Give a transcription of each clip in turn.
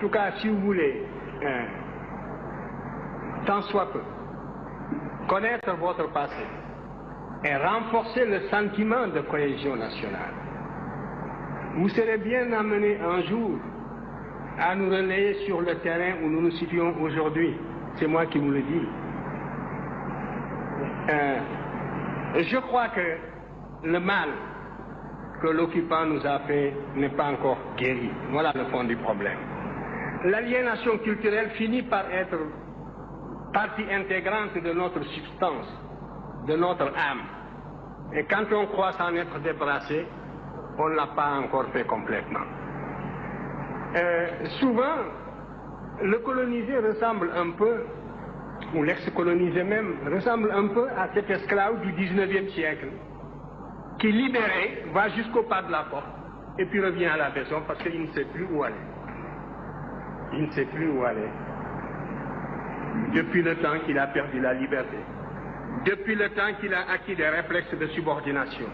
tout cas, si vous voulez, tant soit peu, connaître votre passé et renforcer le sentiment de cohésion nationale, vous serez bien amené un jour à nous relayer sur le terrain où nous nous situons aujourd'hui. C'est moi qui vous le dis. Je crois que le mal que l'occupant nous a fait n'est pas encore guéri. Voilà le fond du problème. L'aliénation culturelle finit par être partie intégrante de notre substance, de notre âme. Et quand on croit s'en être débarrassé, on ne l'a pas encore fait complètement. Souvent, le colonisé ressemble un peu, ou l'ex-colonisé même, ressemble un peu à cet esclave du 19e siècle, qui libéré va jusqu'au pas de la porte, et puis revient à la maison parce qu'il ne sait plus où aller. Il ne sait plus où aller. Depuis le temps qu'il a perdu la liberté, depuis le temps qu'il a acquis des réflexes de subordination,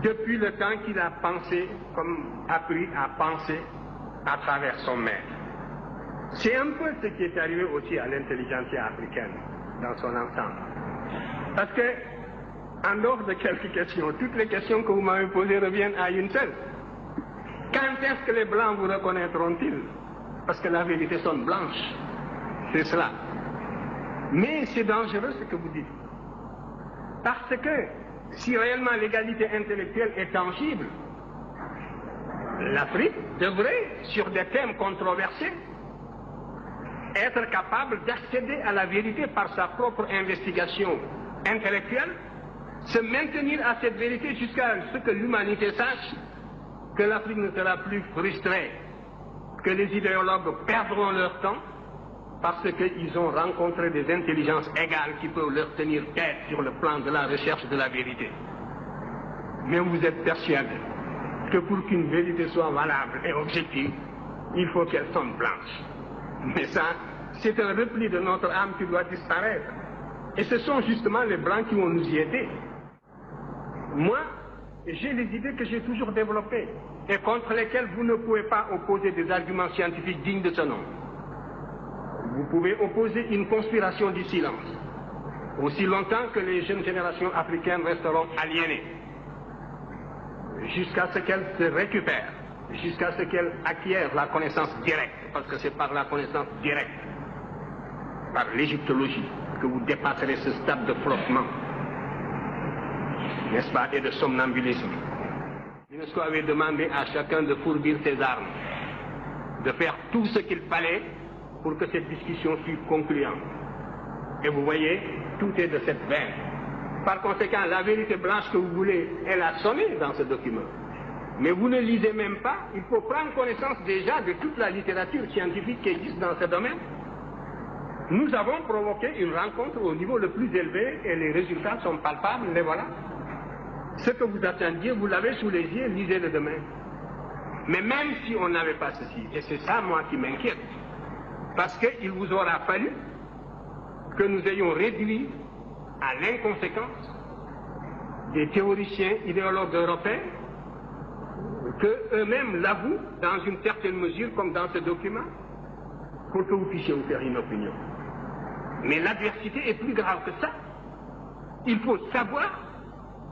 depuis le temps qu'il a pensé, comme appris à penser à travers son maître. C'est un peu ce qui est arrivé aussi à l'intelligentsia africaine dans son ensemble. Parce que, en dehors de quelques questions, toutes les questions que vous m'avez posées reviennent à une seule. Quand est-ce que les Blancs vous reconnaîtront-ils? Parce que la vérité sonne blanche. C'est cela. Mais c'est dangereux ce que vous dites. Parce que si réellement l'égalité intellectuelle est tangible, l'Afrique devrait, sur des thèmes controversés, être capable d'accéder à la vérité par sa propre investigation intellectuelle, se maintenir à cette vérité jusqu'à ce que l'humanité sache que l'Afrique ne sera plus frustrée, que les idéologues perdront leur temps parce qu'ils ont rencontré des intelligences égales qui peuvent leur tenir tête sur le plan de la recherche de la vérité. Mais vous êtes persuadé que pour qu'une vérité soit valable et objective, il faut qu'elle sonne blanche. Mais ça, c'est un repli de notre âme qui doit disparaître. Et ce sont justement les Blancs qui vont nous y aider. Moi, j'ai les idées que j'ai toujours développées et contre lesquelles vous ne pouvez pas opposer des arguments scientifiques dignes de ce nom. Vous pouvez opposer une conspiration du silence, aussi longtemps que les jeunes générations africaines resteront aliénées, jusqu'à ce qu'elles se récupèrent, jusqu'à ce qu'elles acquièrent la connaissance directe, parce que c'est par la connaissance directe, par l'égyptologie, que vous dépasserez ce stade de flottement, n'est-ce pas, et de somnambulisme. L'UNESCO avait demandé à chacun de fourbir ses armes, de faire tout ce qu'il fallait pour que cette discussion fût concluante. Et vous voyez, tout est de cette veine. Par conséquent, la vérité blanche que vous voulez, elle a sonné dans ce document. Mais vous ne lisez même pas, il faut prendre connaissance déjà de toute la littérature scientifique qui existe dans ce domaine. Nous avons provoqué une rencontre au niveau le plus élevé et les résultats sont palpables, les voilà. Ce que vous attendiez, vous l'avez sous les yeux, lisez-le demain. Mais même si on n'avait pas ceci, et c'est ça moi qui m'inquiète, parce qu'il vous aura fallu que nous ayons réduit à l'inconséquence des théoriciens idéologues européens, qu'eux-mêmes l'avouent dans une certaine mesure, comme dans ce document, pour que vous puissiez vous faire une opinion. Mais l'adversité est plus grave que ça. Il faut savoir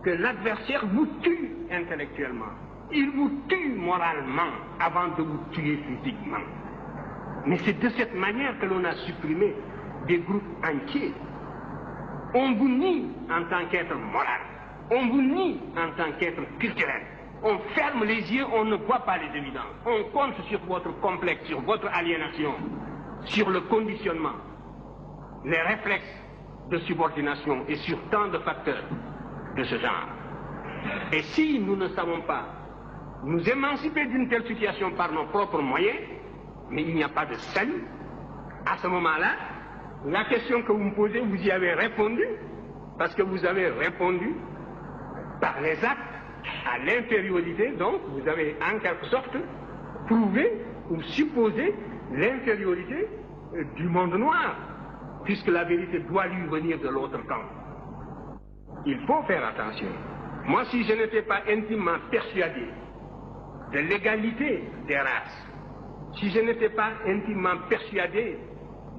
que l'adversaire vous tue intellectuellement. Il vous tue moralement avant de vous tuer physiquement. Mais c'est de cette manière que l'on a supprimé des groupes entiers. On vous nie en tant qu'être moral. On vous nie en tant qu'être culturel. On ferme les yeux, on ne voit pas les évidences. On compte sur votre complexe, sur votre aliénation, sur le conditionnement, les réflexes de subordination et sur tant de facteurs de ce genre. Et si nous ne savons pas nous émanciper d'une telle situation par nos propres moyens, mais il n'y a pas de salut, à ce moment-là, la question que vous me posez, vous y avez répondu, parce que vous avez répondu par les actes à l'infériorité, donc vous avez en quelque sorte prouvé ou supposé l'infériorité du monde noir, puisque la vérité doit lui venir de l'autre camp. Il faut faire attention. Moi, si je n'étais pas intimement persuadé de l'égalité des races si je n'étais pas intimement persuadé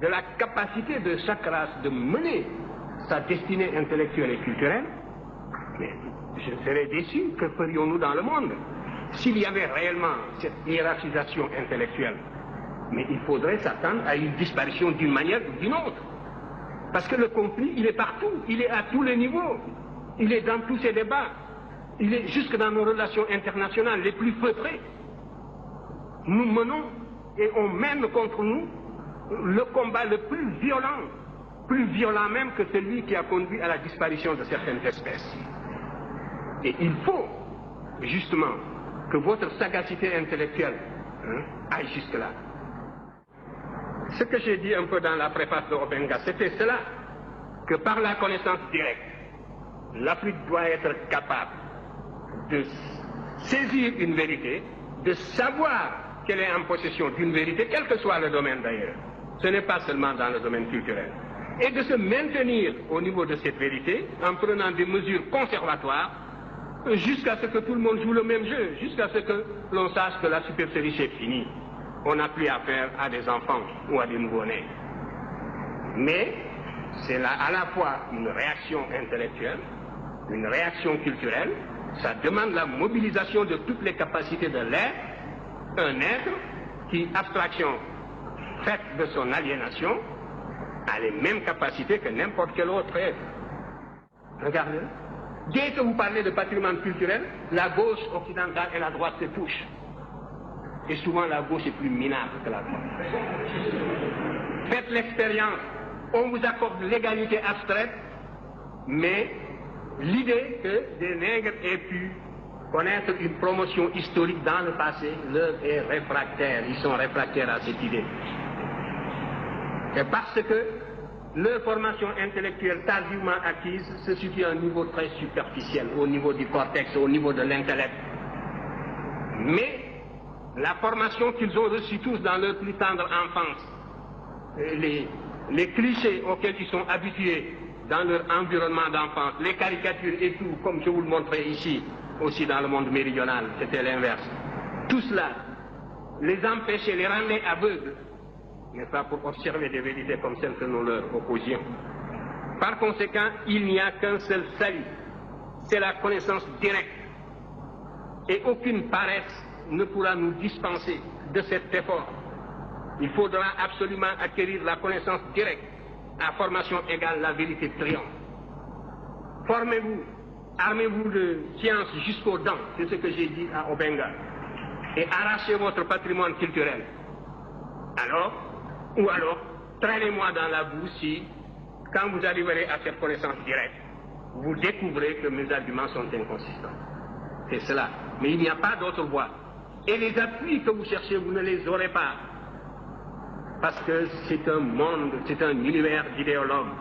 de la capacité de chaque race de mener sa destinée intellectuelle et culturelle, mais je serais déçu. Que ferions-nous dans le monde s'il y avait réellement cette hiérarchisation intellectuelle? Mais il faudrait s'attendre à une disparition d'une manière ou d'une autre. Parce que le conflit, il est partout, il est à tous les niveaux, il est dans tous ces débats, il est jusque dans nos relations internationales les plus feutrées. Nous menons et on mène contre nous le combat le plus violent même que celui qui a conduit à la disparition de certaines espèces. Et il faut justement que votre sagacité intellectuelle aille jusque-là. Ce que j'ai dit un peu dans la préface de Obenga, c'était cela, que par la connaissance directe, l'Afrique doit être capable de saisir une vérité, de savoir qu'elle est en possession d'une vérité, quel que soit le domaine d'ailleurs. Ce n'est pas seulement dans le domaine culturel. Et de se maintenir au niveau de cette vérité en prenant des mesures conservatoires jusqu'à ce que tout le monde joue le même jeu, jusqu'à ce que l'on sache que la supercherie est finie. On n'a plus affaire à des enfants ou à des nouveau-nés. Mais c'est là à la fois une réaction intellectuelle, une réaction culturelle, ça demande la mobilisation de toutes les capacités de l'être, un être qui, abstraction faite de son aliénation, a les mêmes capacités que n'importe quel autre être. Regardez, dès que vous parlez de patrimoine culturel, la gauche occidentale et la droite se touchent. Et souvent la gauche est plus minable que la droite. Faites l'expérience, on vous accorde l'égalité abstraite, mais l'idée que des nègres aient pu connaître une promotion historique dans le passé leur est réfractaire, ils sont réfractaires à cette idée. Et parce que leur formation intellectuelle tardivement acquise se situe à un niveau très superficiel, au niveau du cortex, au niveau de l'intellect. Mais la formation qu'ils ont reçue tous dans leur plus tendre enfance, les clichés auxquels ils sont habitués dans leur environnement d'enfance, les caricatures et tout, comme je vous le montrais ici, aussi dans le monde méridional, c'était l'inverse. Tout cela les empêchait, les rendait aveugles, n'est-ce pas, pour observer des vérités comme celles que nous leur opposions. Par conséquent, il n'y a qu'un seul salut, c'est la connaissance directe. Et aucune paresse ne pourra nous dispenser de cet effort. Il faudra absolument acquérir la connaissance directe. À formation égale, la vérité triomphe. Formez-vous, armez-vous de science jusqu'aux dents, c'est ce que j'ai dit à Obenga, et arrachez votre patrimoine culturel. Ou alors, traînez-moi dans la boue si, quand vous arriverez à cette connaissance directe, vous découvrez que mes arguments sont inconsistants. C'est cela. Mais il n'y a pas d'autre voie. Et les appuis que vous cherchez, vous ne les aurez pas. Parce que c'est un monde, c'est un univers d'idéologues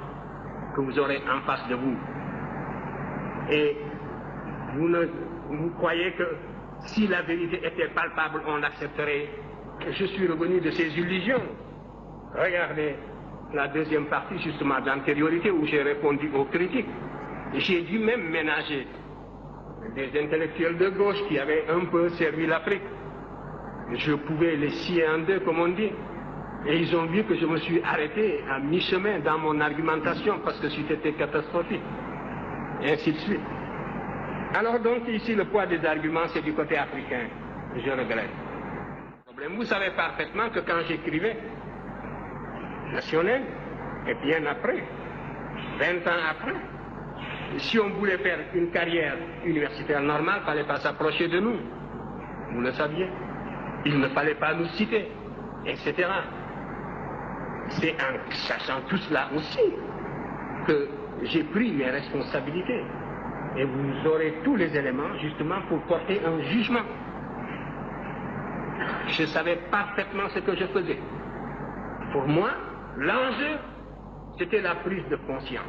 que vous aurez en face de vous. Et vous croyez que si la vérité était palpable, on l'accepterait. Je suis revenu de ces illusions. Regardez la deuxième partie justement d'antériorité où j'ai répondu aux critiques. J'ai dû même ménager des intellectuels de gauche qui avaient un peu servi l'Afrique. Je pouvais les scier en deux, comme on dit. Et ils ont vu que je me suis arrêté à mi-chemin dans mon argumentation parce que c'était catastrophique. Et ainsi de suite. Alors donc ici le poids des arguments c'est du côté africain. Je regrette. Vous savez parfaitement que quand j'écrivais National, et bien après, 20 ans après, si on voulait faire une carrière universitaire normale, il ne fallait pas s'approcher de nous. Vous le saviez. Il ne fallait pas nous citer, etc. C'est en sachant tout cela aussi que j'ai pris mes responsabilités. Et vous aurez tous les éléments justement pour porter un jugement. Je savais parfaitement ce que je faisais. Pour moi, l'enjeu, c'était la prise de conscience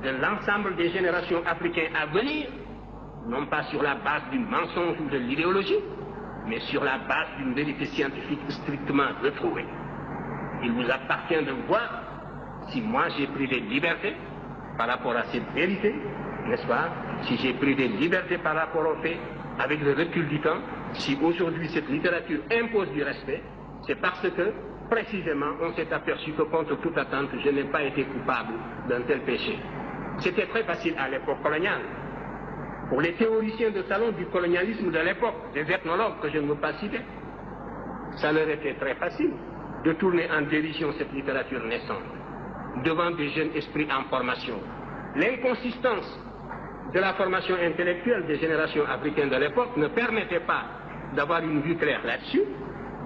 de l'ensemble des générations africaines à venir, non pas sur la base du mensonge ou de l'idéologie, mais sur la base d'une vérité scientifique strictement retrouvée. Il vous appartient de voir si moi j'ai pris des libertés par rapport à cette vérité, n'est-ce pas? Si j'ai pris des libertés par rapport au fait, avec le recul du temps, si aujourd'hui cette littérature impose du respect, c'est parce que, précisément, on s'est aperçu que contre toute attente, je n'ai pas été coupable d'un tel péché. C'était très facile à l'époque coloniale. Pour les théoriciens de salon du colonialisme de l'époque, des ethnologues que je ne veux pas citer, ça leur était très facile de tourner en dérision cette littérature naissante devant des jeunes esprits en formation. L'inconsistance de la formation intellectuelle des générations africaines de l'époque ne permettait pas d'avoir une vue claire là-dessus,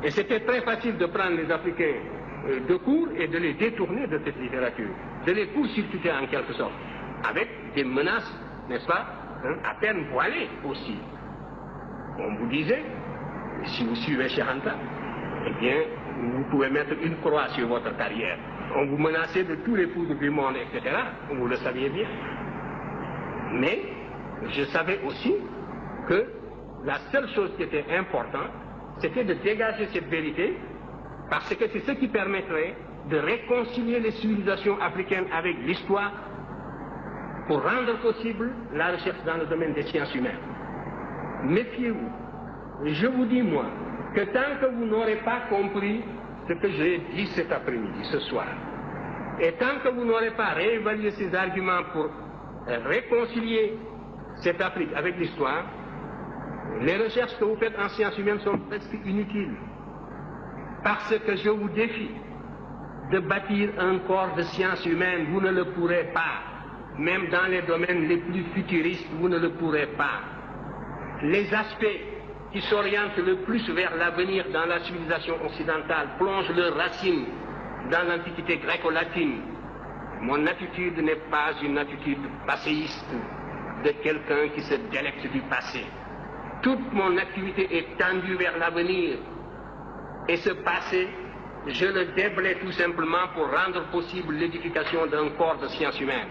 et c'était très facile de prendre les Africains de court et de les détourner de cette littérature, de les court-circuiter en quelque sorte, avec des menaces, n'est-ce pas, à peine voilées aussi. On vous disait, si vous suivez Cheikh Anta, eh bien, vous pouvez mettre une croix sur votre carrière. On vous menaçait de tous les foudres du monde, etc. Vous le saviez bien. Mais je savais aussi que la seule chose qui était importante, c'était de dégager cette vérité, parce que c'est ce qui permettrait de réconcilier les civilisations africaines avec l'histoire pour rendre possible la recherche dans le domaine des sciences humaines. Méfiez-vous. Je vous dis, moi, que tant que vous n'aurez pas compris ce que j'ai dit cet après-midi, ce soir, et tant que vous n'aurez pas réévalué ces arguments pour réconcilier cette Afrique avec l'histoire, les recherches que vous faites en sciences humaines sont presque inutiles. Parce que je vous défie de bâtir un corps de sciences humaines, vous ne le pourrez pas. Même dans les domaines les plus futuristes, vous ne le pourrez pas. Les aspects qui s'orientent le plus vers l'avenir dans la civilisation occidentale plongent leurs racines dans l'antiquité gréco-latine. Mon attitude n'est pas une attitude passéiste de quelqu'un qui se délecte du passé. Toute mon activité est tendue vers l'avenir. Et ce passé, je le déblaye tout simplement pour rendre possible l'édification d'un corps de sciences humaines.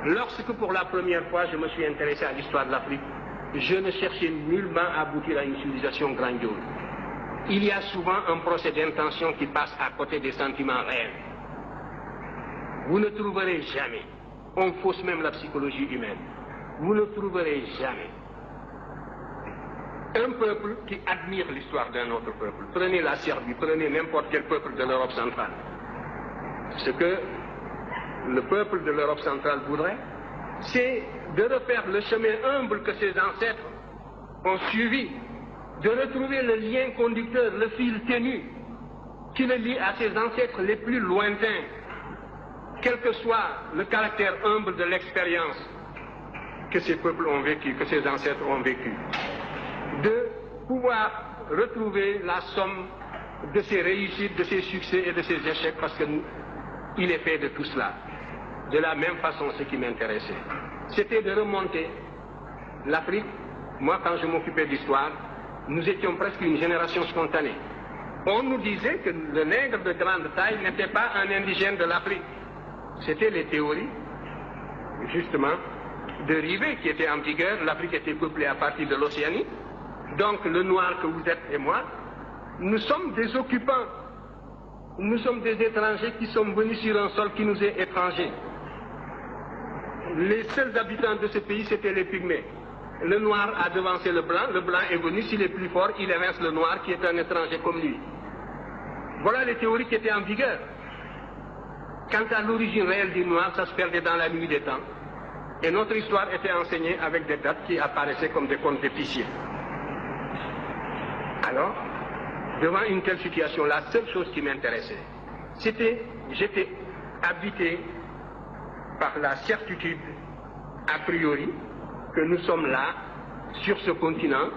Lorsque pour la première fois je me suis intéressé à l'histoire de l'Afrique, je ne cherchais nullement à aboutir à une civilisation grandiose. Il y a souvent un procès d'intention qui passe à côté des sentiments réels. Vous ne trouverez jamais, on fausse même la psychologie humaine, vous ne trouverez jamais un peuple qui admire l'histoire d'un autre peuple. Prenez la Serbie, prenez n'importe quel peuple de l'Europe centrale. Ce que le peuple de l'Europe centrale voudrait, c'est de refaire le chemin humble que ses ancêtres ont suivi, de retrouver le lien conducteur, le fil ténu, qui le lie à ses ancêtres les plus lointains, quel que soit le caractère humble de l'expérience que ces peuples ont vécu, que ces ancêtres ont vécu. De pouvoir retrouver la somme de ses réussites, de ses succès et de ses échecs, parce qu'il est fait de tout cela. De la même façon, ce qui m'intéressait, c'était de remonter l'Afrique. Moi, quand je m'occupais d'histoire, nous étions presque une génération spontanée. On nous disait que le nègre de grande taille n'était pas un indigène de l'Afrique. C'était les théories, justement, de Rivet qui étaient en vigueur. L'Afrique était peuplée à partir de l'Océanie. Donc le noir que vous êtes et moi, nous sommes des occupants. Nous sommes des étrangers qui sommes venus sur un sol qui nous est étranger. Les seuls habitants de ce pays, c'était les pygmées. Le noir a devancé le blanc est venu, s'il est plus fort, il évince le noir qui est un étranger comme lui. Voilà les théories qui étaient en vigueur. Quant à l'origine réelle du noir, ça se perdait dans la nuit des temps. Et notre histoire était enseignée avec des dates qui apparaissaient comme des contes d'épicier. Alors, devant une telle situation, la seule chose qui m'intéressait, c'était, j'étais habité par la certitude, a priori, que nous sommes là, sur ce continent,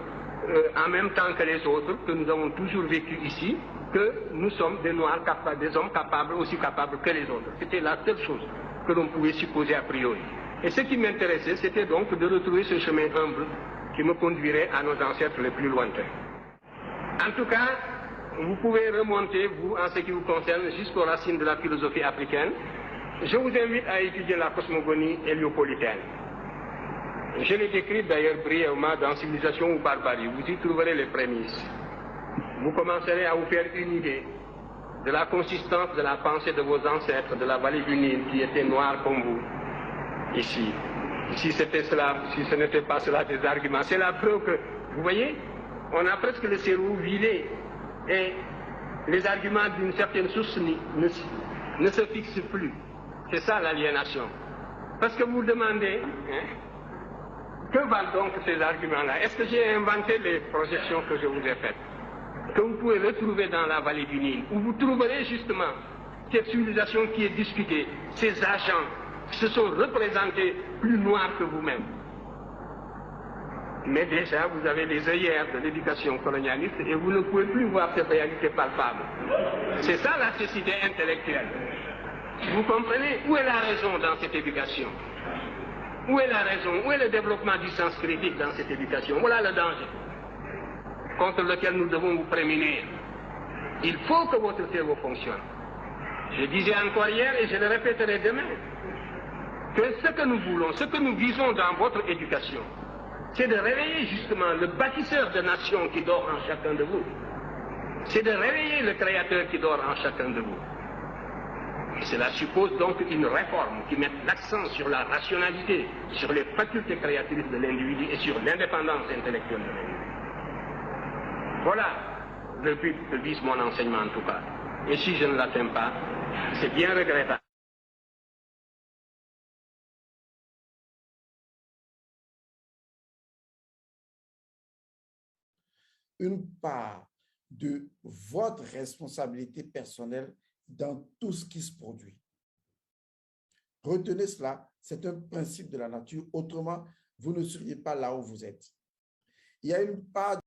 en même temps que les autres, que nous avons toujours vécu ici, que nous sommes des Noirs capables, des hommes capables, aussi capables que les autres. C'était la seule chose que l'on pouvait supposer a priori. Et ce qui m'intéressait, c'était donc de retrouver ce chemin humble qui me conduirait à nos ancêtres les plus lointains. En tout cas, vous pouvez remonter, vous, en ce qui vous concerne, jusqu'aux racines de la philosophie africaine. Je vous invite à étudier la cosmogonie héliopolitaine. Je l'ai décrite d'ailleurs brièvement dans Civilisation ou Barbarie. Vous y trouverez les prémices. Vous commencerez à vous faire une idée de la consistance de la pensée de vos ancêtres de la vallée du Nil qui étaient noirs comme vous, ici. Si c'était cela, si ce n'était pas cela des arguments, c'est la preuve que, vous voyez, on a presque le cerveau vidé. Et les arguments d'une certaine source ne se fixent plus. C'est ça l'aliénation. Parce que vous demandez, que valent donc ces arguments-là? Est-ce que j'ai inventé les projections que je vous ai faites, que vous pouvez retrouver dans la vallée du Nil, où vous trouverez justement cette civilisation qui est discutée, ces agents qui se sont représentés plus noirs que vous-même. Mais déjà, vous avez les œillères de l'éducation colonialiste et vous ne pouvez plus voir cette réalité palpable. C'est ça la cécité intellectuelle. Vous comprenez? Où est la raison dans cette éducation? Où est la raison? Où est le développement du sens critique dans cette éducation? Voilà le danger contre lequel nous devons vous prémunir. Il faut que votre cerveau fonctionne. Je disais encore hier et je le répéterai demain, que ce que nous voulons, ce que nous visons dans votre éducation, c'est de réveiller justement le bâtisseur de nation qui dort en chacun de vous. C'est de réveiller le créateur qui dort en chacun de vous. Et cela suppose donc une réforme qui mette l'accent sur la rationalité, sur les facultés créatrices de l'individu et sur l'indépendance intellectuelle de l'individu. Voilà le but que vise mon enseignement en tout cas. Et si je ne l'atteins pas, c'est bien regrettable. Une part de votre responsabilité personnelle dans tout ce qui se produit. Retenez cela, c'est un principe de la nature. Autrement, vous ne seriez pas là où vous êtes. Il y a une part